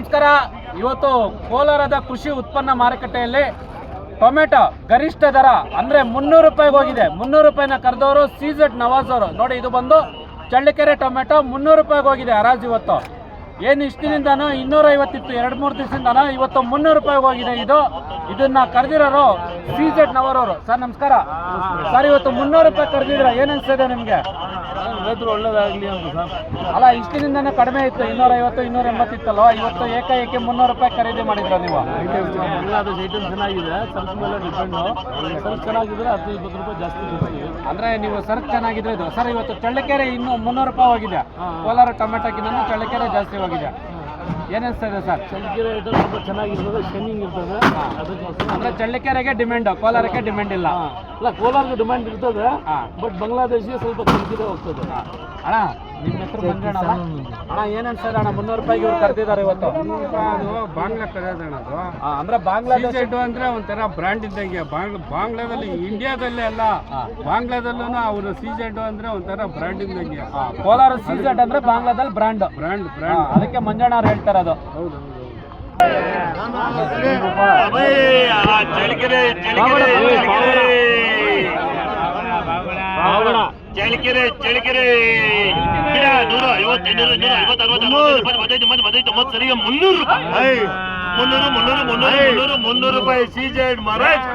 ನಮಸ್ಕಾರ. ಇವತ್ತು ಕೋಲಾರದ ಕೃಷಿ ಉತ್ಪನ್ನ ಮಾರುಕಟ್ಟೆಯಲ್ಲಿ ಟೊಮೆಟೊ ಗರಿಷ್ಠ ದರ ಅಂದರೆ 300 ರೂಪಾಯಿಗೆ ಹೋಗಿದೆ. 300 ರೂಪಾಯಿನ ಕರೆದವರು CZ ನವಾಜ್ ಅವರು. ನೋಡಿ, ಇದು ಬಂದು ಚಳ್ಳಕೆರೆ ಟೊಮೆಟೊ 300 ರೂಪಾಯಿಗೆ ಹೋಗಿದೆ ಹರಾಜು. ಇವತ್ತು ಏನು ಇಷ್ಟಿನಿಂದನೂ 250 ಇತ್ತು, 2-3 ದಿವಸದಿಂದನೂ. ಇವತ್ತು 300 ರೂಪಾಯಿಗೆ ಹೋಗಿದೆ. ಇದನ್ನ ಕರೆದಿರೋರು CZ ನವರವರು. ಸರ್ ನಮಸ್ಕಾರ. ಸರ್, ಇವತ್ತು 300 ರೂಪಾಯಿ ಕರೆದಿದ್ರ, ಏನು ಅನಿಸ್ತಿದೆ ನಿಮಗೆ? ರೈತರು ಒಳ್ಳೇದಾಗಲಿ ಅಂತ ಸರ್. ಅಲ್ಲ, ಇಷ್ಟಿನಿಂದನೇ ಕಡಿಮೆ ಇತ್ತು, 250 280 ಇತ್ತಲ್ವ. ಇವತ್ತು ಏಕಾಏಕಿ 300 ರೂಪಾಯಿ ಖರೀದಿ ಮಾಡಿದ್ರ ನೀವು? ಬಾಂಗ್ಲಾದೇಶ ಐಟಮ್ ಚೆನ್ನಾಗಿದೆ, ಸರಕು ಮೇಲೆ ಡಿಪೆಂಡು. ಸರಕು ಚೆನ್ನಾಗಿದ್ರೆ 10-20 ರೂಪಾಯಿ ಜಾಸ್ತಿ ಕೊಡ್ತೀವಿ. ಅಂದ್ರೆ ನೀವು ಸರಕು ಚೆನ್ನಾಗಿದ್ರೆ ಇದು. ಸರ್, ಇವತ್ತು ಚಳ್ಳಕೆರೆ ಇನ್ನೂ 300 ರೂಪಾಯಿ ಹೋಗಿದೆ. ಕೋಲಾರ ಟೊಮೆಟೊಕ್ಕಿಂತ ಚಳ್ಳಕೆರೆ ಜಾಸ್ತಿ ಹೋಗಿದೆ. ಏನಿಸ್ತಾ ಇದೆ ಸರ್? ಚಳ್ಳಕೆರೆ ಐಟಮ್ ತುಂಬ ಚೆನ್ನಾಗಿರ್ತದೆ, ಶೈನಿಂಗ್ ಇರ್ತದೆ. ಅದಕ್ಕೋಸ್ಕರ ಅಂದ್ರೆ ಚಳ್ಳಕೆರೆಗೆ ಡಿಮ್ಯಾಂಡ್, ಕೋಲಾರಕ್ಕೆ ಡಿಮ್ಯಾಂಡ್ ಇಲ್ಲ. ಅಲ್ಲ, ಕೋಲಾರಕ್ಕೆ ಡಿಮ್ಯಾಂಡ್ ಇರ್ತದೆ, ಬಟ್ ಬಾಂಗ್ಲಾದೇಶಿಗೆ ಸ್ವಲ್ಪ ಚಳ್ಳಕೆರೆ ಹೋಗ್ತದೆ. ಅಣ್ಣ, ನಿಮ್ಮ ಹೆಸರು ಮಂಜಣ್ಣ ಅಣ್ಣ. ಏನು ಅನ್ಸದ ಅಣ್ಣ, 300 ರೂಪಾಯಿಗೆ ಇವ್ರು ಕರೆದಿದ್ದಾರೆ ಇವತ್ತು? ಅದು ಬಾಂಗ್ಲಾ ಕರೆಯೋದಣ್ಣ. ಅದು ಅಂದ್ರೆ ಬಾಂಗ್ಲಾದೇಶ ಅಂದ್ರೆ ಒಂಥರ ಬ್ರ್ಯಾಂಡ್ ಇದ್ದಂಗೆ. ಬಾಂಗ್ಲಾದಲ್ಲಿ, ಇಂಡಿಯಾದಲ್ಲೇ ಅಲ್ಲ, ಬಾಂಗ್ಲಾದಲ್ಲೂ ಅವರು CZ ಅಂದ್ರೆ ಒಂಥರ ಬ್ರ್ಯಾಂಡ್ ಇದ್ದಂಗೆ. ಕೋಲಾರ CZ ಅಂದ್ರೆ ಬಾಂಗ್ಲಾದಲ್ಲಿ ಬ್ರ್ಯಾಂಡ್. ಅದಕ್ಕೆ ಮಂಜಣ್ಣ ಅವ್ರು ಹೇಳ್ತಾರದು. ಹೌದು. ಚಳ್ಳಕೆರೆ 150 250 250 60 70 85 90 ಸರಿಗೆ 300 ರೂಪಾಯಿ. 300 ರೂಪಾಯಿ CZ ಮಹಾರಾಜ್.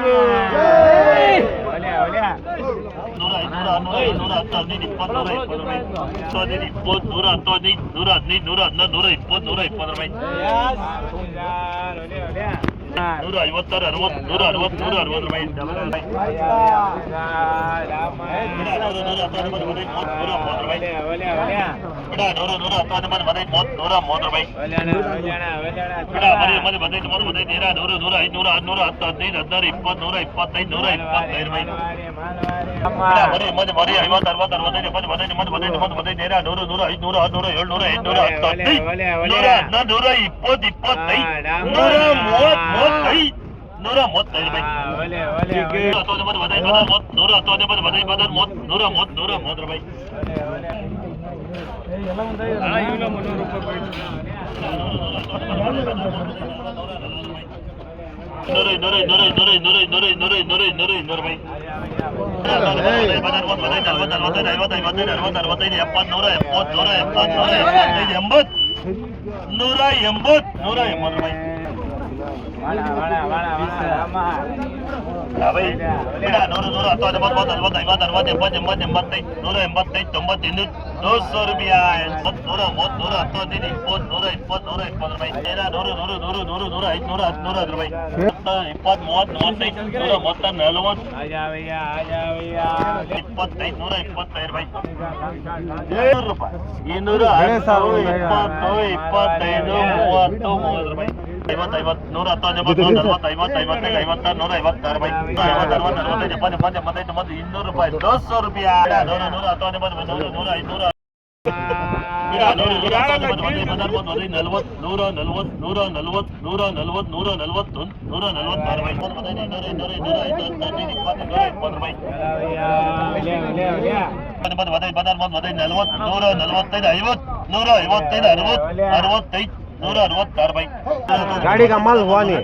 गाड़ी का माल हुआ नहीं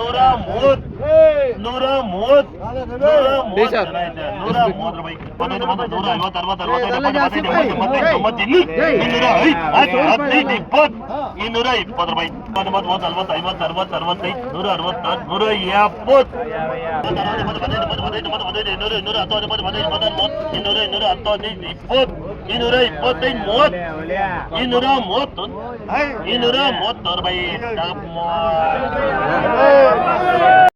ನೂರ 30 $230